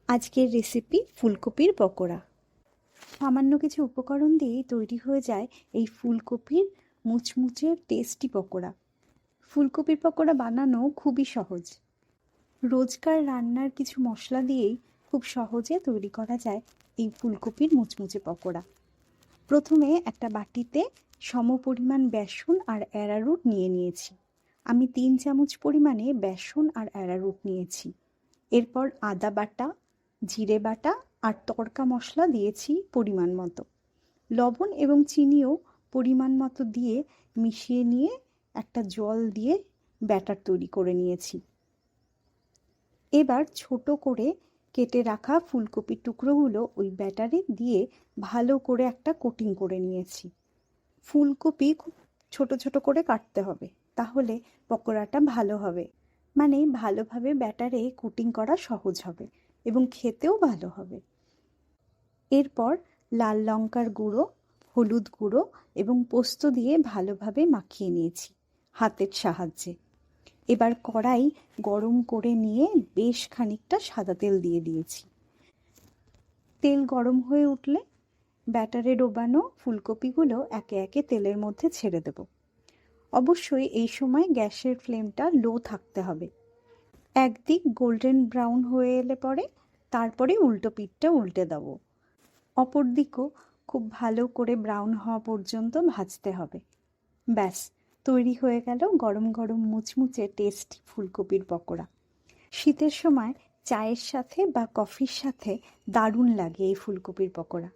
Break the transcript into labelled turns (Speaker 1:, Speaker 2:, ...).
Speaker 1: আজকের রেসিপি ফুলকপির পকোড়া। সামান্য কিছু উপকরণ দিয়েই তৈরি হয়ে যায় এই ফুলকপির মুচমুচে টেস্টি পকোড়া। ফুলকপির পকোড়া বানানো খুবই সহজ। রোজকার রান্নার কিছু মশলা দিয়েই খুব সহজে তৈরি করা যায় এই ফুলকপির মুচমুচে পকোড়া। প্রথমে একটা বাটিতে সমপরিমাণ বেসন আর অ্যারারুট নিয়ে নিয়েছি। আমি 3 চামচ পরিমাণে বেসন আর অ্যারারুট নিয়েছি। এরপর আদা বাটা, জিরে বাটা আর তড়কা মশলা দিয়েছি পরিমাণ মতো। লবণ এবং চিনিও পরিমাণ মতো দিয়ে মিশিয়ে নিয়ে একটা জল দিয়ে ব্যাটার তৈরি করে নিয়েছি। এবার ছোট করে কেটে রাখা ফুলকপির টুকরোগুলো ওই ব্যাটারে দিয়ে ভালো করে একটা কোটিং করে নিয়েছি। ফুলকপি খুব ছোট ছোট করে কাটতে হবে, তাহলে পকোড়াটা ভালো হবে, মানে ভালোভাবে ব্যাটারে কোটিং করা সহজ হবে এবং খেতেও ভালো হবে। এরপর লাল লঙ্কার গুঁড়ো, হলুদ গুঁড়ো এবং পোস্ত দিয়ে ভালোভাবে মাখিয়ে নিয়েছি হাতের সাহায্যে। এবার কড়াই গরম করে নিয়ে বেশ খানিকটা সাদা তেল দিয়ে দিয়েছি। তেল গরম হয়ে উঠলে ব্যাটারে ডোবানো ফুলকপিগুলো একে একে তেলের মধ্যে ছেড়ে দেব। অবশ্যই এই সময় গ্যাসের ফ্লেমটা লো থাকতে হবে। একদিক গোল্ডেন ব্রাউন হয়ে এলে পরে তারপরে উল্টো পিঠটা উল্টে দেবো। অপর দিকও খুব ভালো করে ব্রাউন হওয়া পর্যন্ত ভাজতে হবে। ব্যাস, তৈরি হয়ে গেল গরম গরম মুচমুচে টেস্টি ফুলকপির পকোড়া। শীতের সময় চায়ের সাথে বা কফির সাথে দারুণ লাগে এই ফুলকপির পকোড়া।